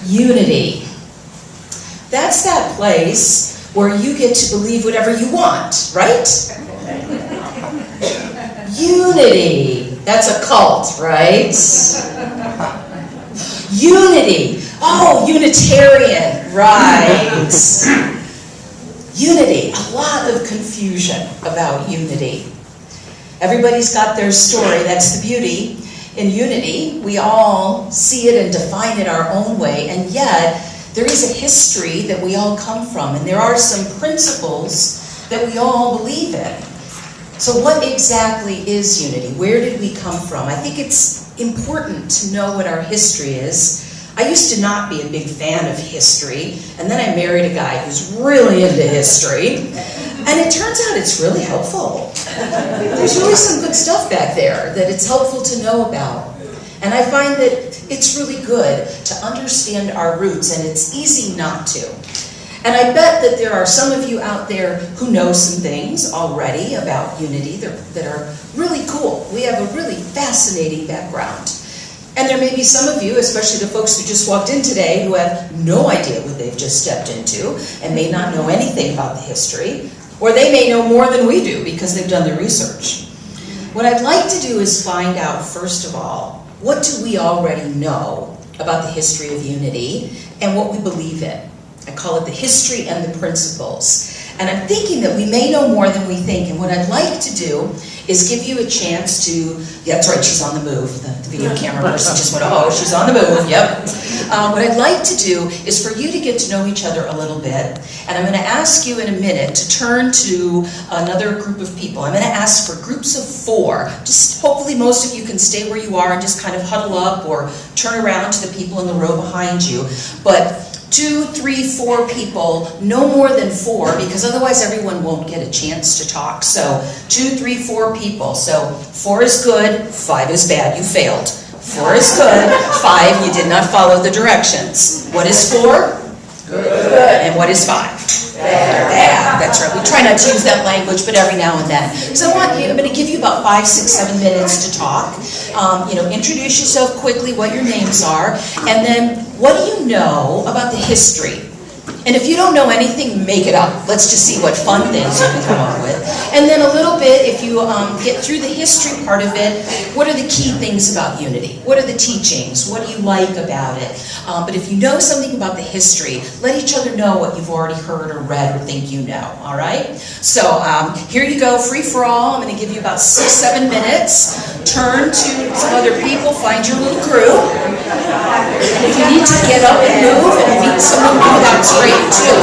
Unity. That's that place where you get to believe whatever you want, right? Unity. That's a cult, right? Unity. Oh, Unitarian, right. Unity. A lot of confusion about unity. Everybody's got their story. That's the beauty. In unity, we all see it and define it our own way, and yet there is a history that we all come from, and there are some principles that we all believe in. So what exactly is unity? Where did we come from? I think it's important to know what our history is. I used to not be a big fan of history, and then I married a guy who's really into history, and it turns out it's really helpful. There's really some good stuff back there that it's helpful to know about. And I find that it's really good to understand our roots, and it's easy not to. And I bet that there are some of you out there who know some things already about unity that are really cool. We have a really fascinating background. And there may be some of you, especially the folks who just walked in today, who have no idea what they've just stepped into and may not know anything about the history, or they may know more than we do because they've done their research. What I'd like to do is find out, first of all, what do we already know about the history of unity and what we believe in? I call it the history and the principles. And I'm thinking that we may know more than we think, and what I'd like to do is give you a chance to, yeah, that's right, she's on the move. The video camera person just went, oh, she's on the move, yep. What I'd like to do is for you to get to know each other a little bit, and I'm going to ask you in a minute to turn to another group of people. I'm going to ask for groups of 4. Just hopefully most of you can stay where you are and just kind of huddle up or turn around to the people in the row behind you. But 2, 3, 4 people, no more than 4, because otherwise everyone won't get a chance to talk. So 2, 3, 4 people. So 4 is good, 5 is bad. You failed. 4 is good, 5, you did not follow the directions. What is 4? Good. And what is 5? Bad. That's right. We try not to use that language, but every now and then. So I'm going to give you about 5, 6, 7 minutes to talk. Introduce yourself quickly, what your names are, and then what do you know about the history? And if you don't know anything, make it up. Let's just see what fun things you can come up with. And then a little bit, if you get through the history part of it, what are the key things about unity? What are the teachings? What do you like about it? But if you know something about the history, let each other know what you've already heard or read or think you know, all right? So here you go, free for all. I'm going to give you about 6, 7 minutes. Turn to some other people, find your little group. And if you need to get up and move and meet someone new, that's great too.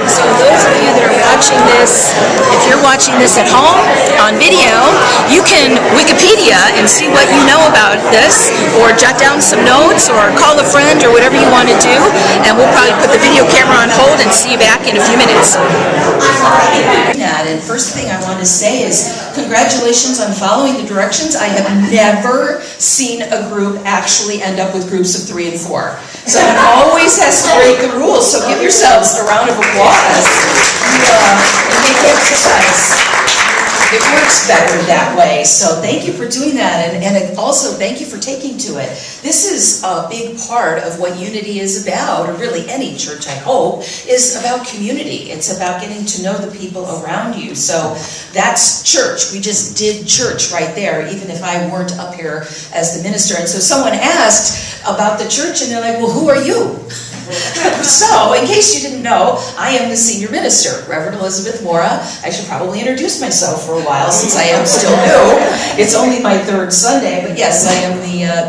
So those of you that are watching this, if you're watching this at home on video, you can Wikipedia and see what you know about this, or jot down some notes, or call a friend, or whatever you want to do, and we'll probably put the video camera on hold and see you back in a few minutes. And first thing I want to say is congratulations on following the directions. I have never seen a group actually end up with groups of 3 and 4. Someone always has to break the rules, so give yourselves a round of applause. You make exercise. It works better that way, so thank you for doing that, and also thank you for taking to it. This is a big part of what unity is about, or really any church, I hope, is about community. It's about getting to know the people around you. So that's church. We just did church right there, even if I weren't up here as the minister. And so someone asked about the church, and they're like, well, who are you? So, in case you didn't know, I am the senior minister, Reverend Elizabeth Mora. I should probably introduce myself for a while since I am still new. It's only my 3rd Sunday, but yes, I am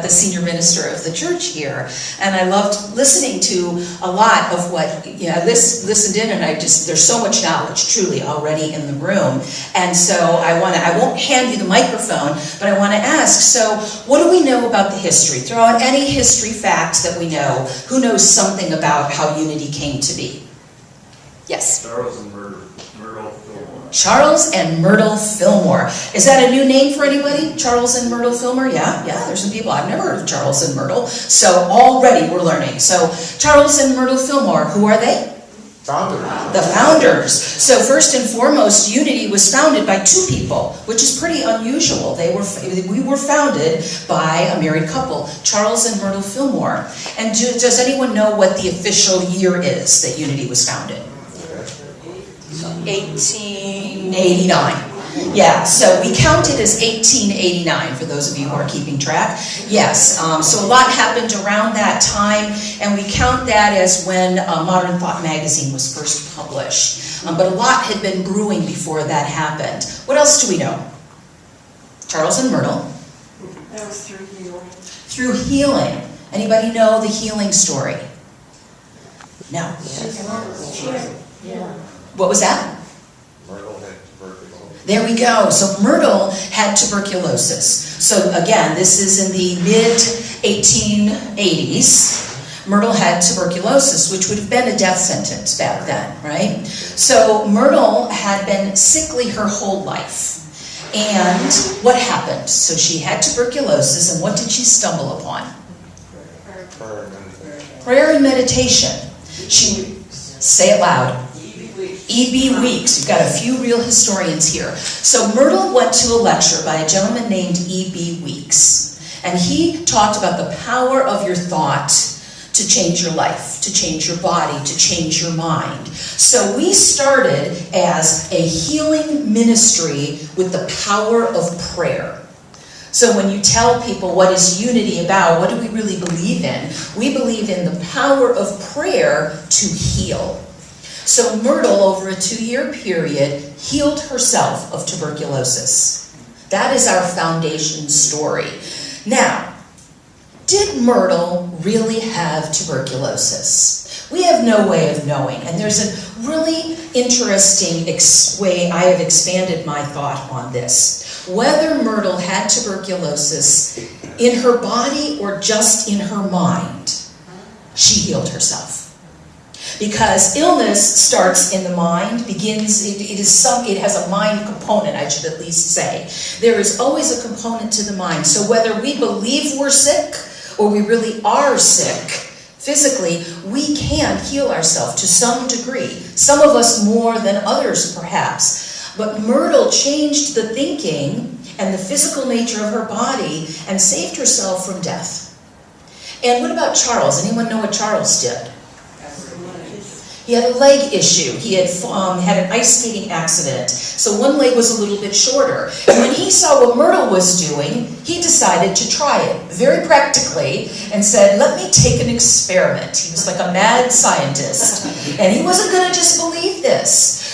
the senior minister of the church here. And I loved listening to a lot of what, I listened in, and there's so much knowledge truly already in the room. And so I won't hand you the microphone, but I want to ask, so what do we know about the history? Throw out any history facts that we know. Who knows something about how unity came to be? Yes? Charles and Myrtle Fillmore. Charles and Myrtle Fillmore. Is that a new name for anybody? Charles and Myrtle Fillmore? Yeah, there's some people. I've never heard of Charles and Myrtle. So already we're learning. So Charles and Myrtle Fillmore, who are they? The founders. So first and foremost, Unity was founded by two people, which is pretty unusual. We were founded by a married couple, Charles and Myrtle Fillmore. And does anyone know what the official year is that Unity was founded? 1889. Yeah, so we count it as 1889 for those of you who are keeping track. Yes, so a lot happened around that time, and we count that as when Modern Thought magazine was first published. But a lot had been brewing before that happened. What else do we know? Charles and Myrtle. That was through healing. Through healing. Anybody know the healing story? No. Yeah. What was that? Myrtle had tuberculosis. There we go. So Myrtle had tuberculosis. So again, this is in the mid-1880s. Myrtle had tuberculosis, which would have been a death sentence back then, right? So Myrtle had been sickly her whole life. And what happened? So she had tuberculosis, and what did she stumble upon? Prayer and meditation. Say it loud. E.B. Weeks. You've got a few real historians here. So Myrtle went to a lecture by a gentleman named E.B. Weeks. And he talked about the power of your thought to change your life, to change your body, to change your mind. So we started as a healing ministry with the power of prayer. So when you tell people what is Unity about, what do we really believe in? We believe in the power of prayer to heal. So Myrtle, over a 2-year period, healed herself of tuberculosis. That is our foundation story. Now, did Myrtle really have tuberculosis? We have no way of knowing, and there's a really interesting way I have expanded my thought on this. Whether Myrtle had tuberculosis in her body or just in her mind, she healed herself. Because illness starts in the mind, it has a mind component, I should at least say. There is always a component to the mind. So whether we believe we're sick or we really are sick, physically, we can heal ourselves to some degree. Some of us more than others, perhaps. But Myrtle changed the thinking and the physical nature of her body and saved herself from death. And what about Charles? Anyone know what Charles did? He had a leg issue. He had an ice skating accident. So one leg was a little bit shorter. And when he saw what Myrtle was doing, he decided to try it very practically and said, let me take an experiment. He was like a mad scientist. And he wasn't going to just believe this.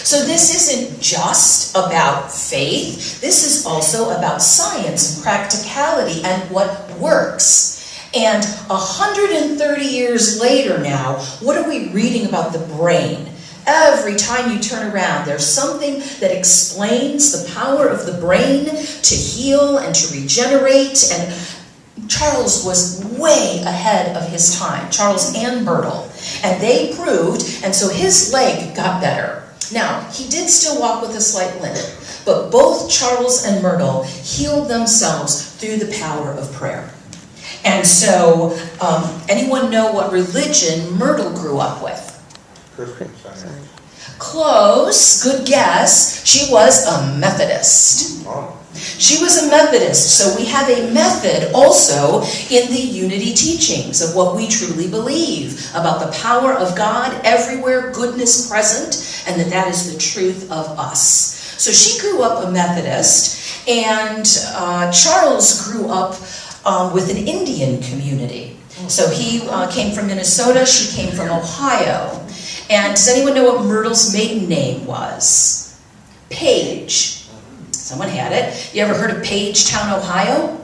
So this isn't just about faith. This is also about science and practicality and what works. And 130 years later now, what are we reading about the brain? Every time you turn around, there's something that explains the power of the brain to heal and to regenerate. And Charles was way ahead of his time, Charles and Myrtle. And they proved, and so his leg got better. Now, he did still walk with a slight limp, but both Charles and Myrtle healed themselves through the power of prayer. And so, anyone know what religion Myrtle grew up with? Christian Science. Close, good guess. She was a Methodist. Oh. She was a Methodist, so we have a method also in the Unity teachings of what we truly believe about the power of God everywhere, goodness present, and that is the truth of us. So she grew up a Methodist, and Charles grew up with an Indian community. So he came from Minnesota, she came from Ohio. And does anyone know what Myrtle's maiden name was? Paige. Someone had it. You ever heard of Pagetown, Ohio?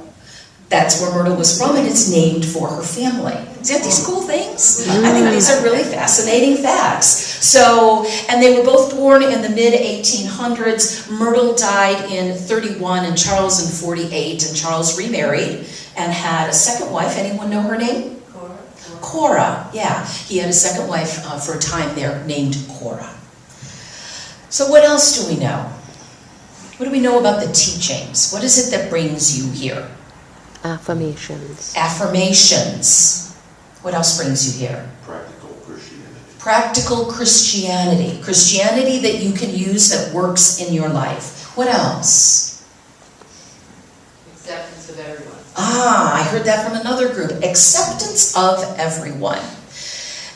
That's where Myrtle was from, and it's named for her family. See these cool things? I think these are really fascinating facts. So, and they were both born in the mid-1800s. Myrtle died in 31 and Charles in 48, and Charles remarried and had a second wife. Anyone know her name? Cora. Yeah, he had a second wife for a time there named Cora. So what else do we know? What do we know about the teachings? What is it that brings you here? Affirmations. Affirmations. What else brings you here? Practical Christianity. Practical Christianity. Christianity that you can use that works in your life. What else? Acceptance of everyone. I heard that from another group. Acceptance of everyone.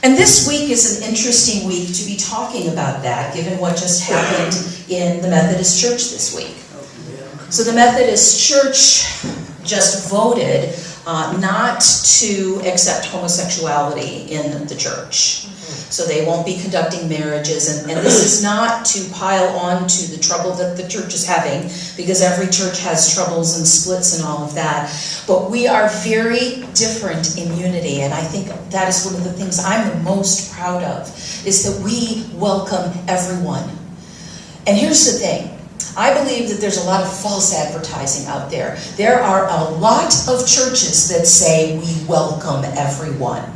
And this week is an interesting week to be talking about that, given what just happened in the Methodist Church this week. So the Methodist Church just voted not to accept homosexuality in the church. So they won't be conducting marriages, and this is not to pile on to the trouble that the church is having, because every church has troubles and splits and all of that. But we are very different in unity, and I think that is one of the things I'm the most proud of, is that we welcome everyone. And here's the thing. I believe that there's a lot of false advertising out there. There are a lot of churches that say we welcome everyone,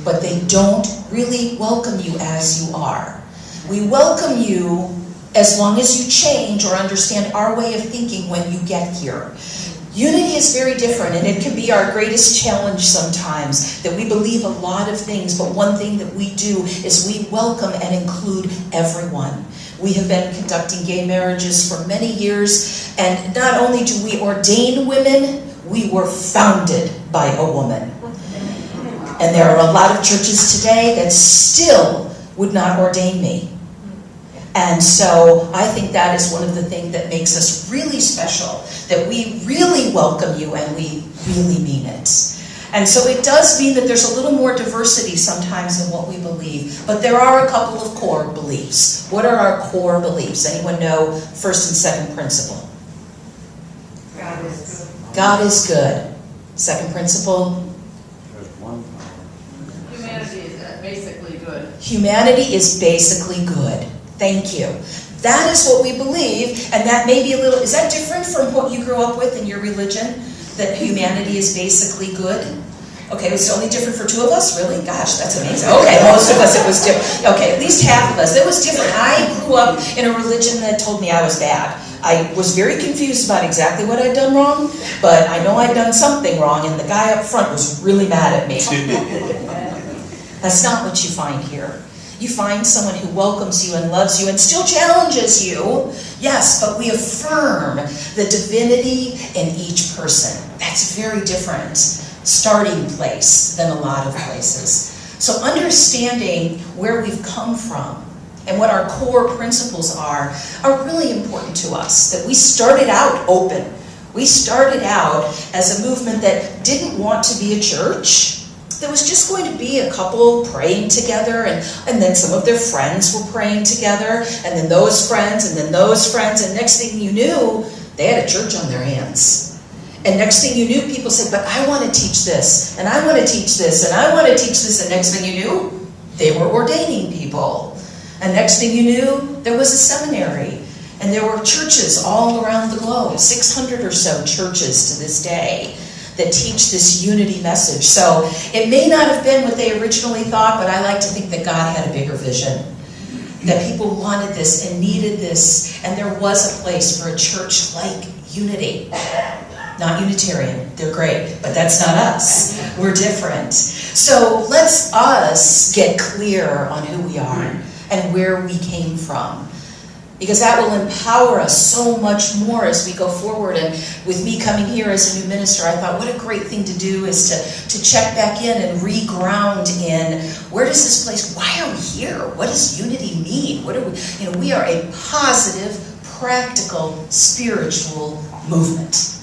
but they don't really welcome you as you are. We welcome you as long as you change or understand our way of thinking when you get here. Unity is very different, and it can be our greatest challenge sometimes, that we believe a lot of things, but one thing that we do is we welcome and include everyone. We have been conducting gay marriages for many years, and not only do we ordain women, we were founded by a woman. And there are a lot of churches today that still would not ordain me. And so I think that is one of the things that makes us really special, that we really welcome you and we really mean it. And so it does mean that there's a little more diversity sometimes in what we believe, but there are a couple of core beliefs. What are our core beliefs? Anyone know first and second principle? God is good. God is good. Second principle? Humanity is basically good. Humanity is basically good. Thank you. That is what we believe, and that may be a little, is that different from what you grew up with in your religion? That humanity is basically good? Okay, it's only different for two of us? Really? Gosh, that's amazing. Okay, most of us it was different. Okay, at least half of us. It was different. I grew up in a religion that told me I was bad. I was very confused about exactly what I'd done wrong, but I know I'd done something wrong, and the guy up front was really mad at me. That's not what you find here. You find someone who welcomes you and loves you and still challenges you. Yes, but we affirm the divinity in each person. That's a very different starting place than a lot of places. So understanding where we've come from and what our core principles are really important to us. That we started out open. We started out as a movement that didn't want to be a church. There was just going to be a couple praying together, and then some of their friends were praying together, and then those friends, and then those friends, and next thing you knew, they had a church on their hands. And next thing you knew, people said, but I want to teach this, and I want to teach this, and I want to teach this, and next thing you knew, they were ordaining people. And next thing you knew, there was a seminary, and there were churches all around the globe, 600 or so churches to this day, that teach this unity message. So it may not have been what they originally thought, but I like to think that God had a bigger vision. That people wanted this and needed this, and there was a place for a church like Unity. Not Unitarian, they're great, but that's not us. We're different. So let's us get clear on who we are and where we came from, because that will empower us so much more as we go forward. And with me coming here as a new minister, I thought what a great thing to do is to check back in and re-ground in, where does this place, why are we here? What does unity mean? What are we, we are a positive, practical, spiritual movement.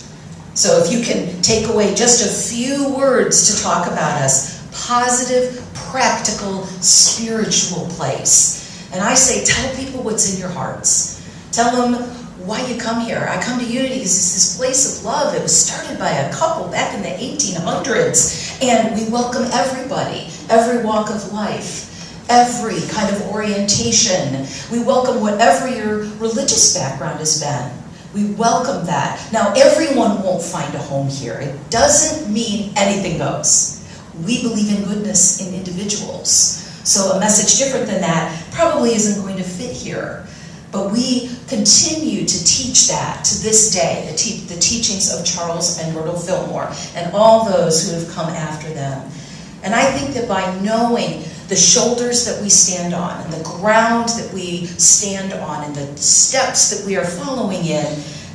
So if you can take away just a few words to talk about us, positive, practical, spiritual place. And I say, tell people what's in your hearts. Tell them why you come here. I come to Unity because it's this place of love. It was started by a couple back in the 1800s. And we welcome everybody, every walk of life, every kind of orientation. We welcome whatever your religious background has been. We welcome that. Now, everyone won't find a home here. It doesn't mean anything goes. We believe in goodness in individuals. So a message different than that probably isn't going to fit here. But we continue to teach that to this day, the teachings of Charles and Myrtle Fillmore and all those who have come after them. And I think that by knowing the shoulders that we stand on, and the ground that we stand on, and the steps that we are following in,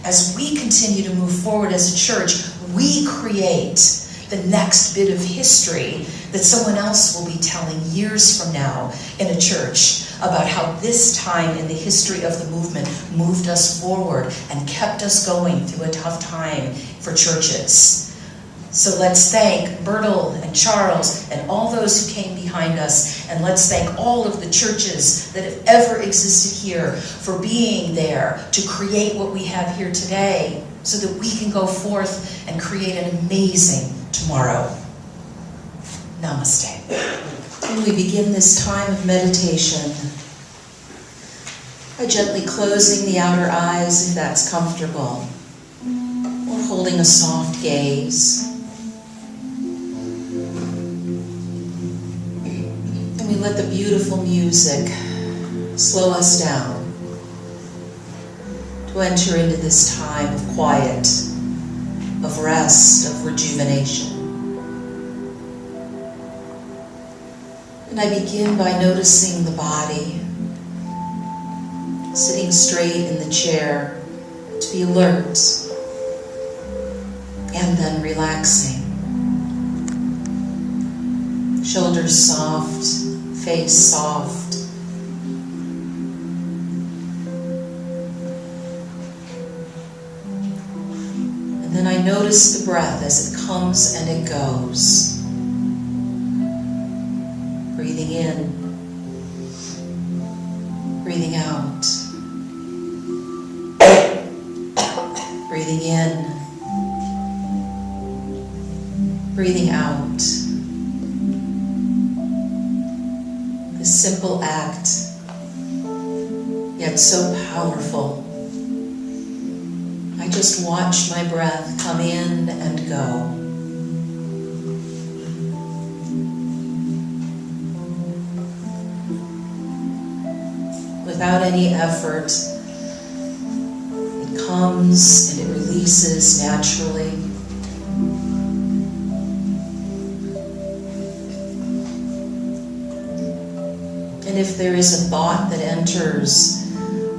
as we continue to move forward as a church, we create the next bit of history that someone else will be telling years from now in a church about how this time in the history of the movement moved us forward and kept us going through a tough time for churches. So let's thank Bertel and Charles and all those who came behind us, and let's thank all of the churches that have ever existed here for being there to create what we have here today so that we can go forth and create an amazing tomorrow. Namaste. And we begin this time of meditation by gently closing the outer eyes if that's comfortable, or holding a soft gaze. And we let the beautiful music slow us down to enter into this time of quiet, of rest, of rejuvenation. And I begin by noticing the body, sitting straight in the chair to be alert, and then relaxing. Shoulders soft, face soft. And then I notice the breath as it comes and it goes. Breathing in, breathing out, breathing in, breathing out. This simple act, yet so powerful. I just watch my breath come in and go. Without any effort, it comes and it releases naturally. And if there is a thought that enters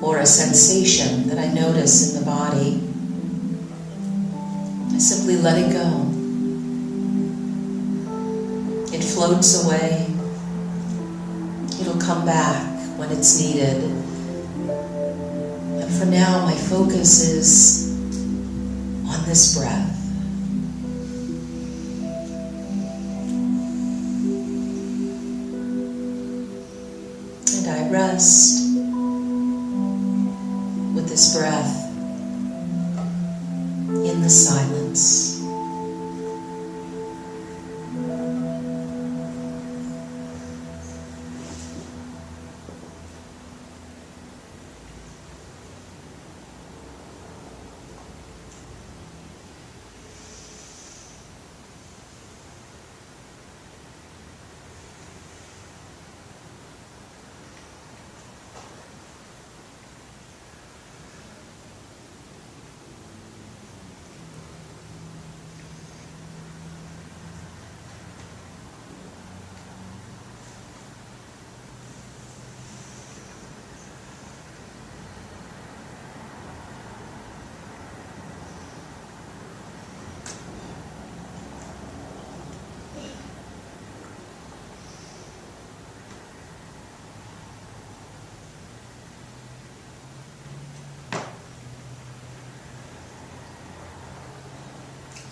or a sensation that I notice in the body, I simply let it go. It floats away. It'll come back when it's needed. And for now, my focus is on this breath. And I rest with this breath in the silence.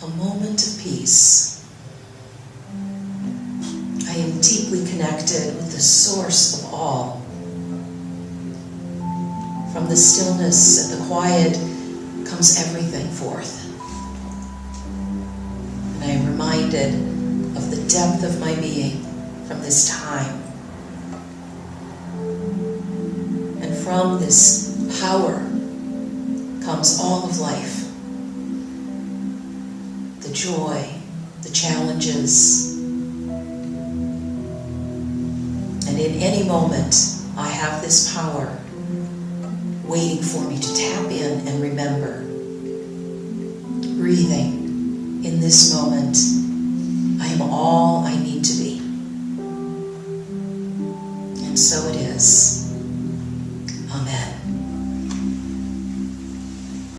A moment of peace. I am deeply connected with the source of all. From the stillness and the quiet comes everything forth. And I am reminded of the depth of my being from this time. And from this power comes all of life. The joy, the challenges. And in any moment, I have this power waiting for me to tap in and remember. Breathing in this moment, I am all I need to be. so it is.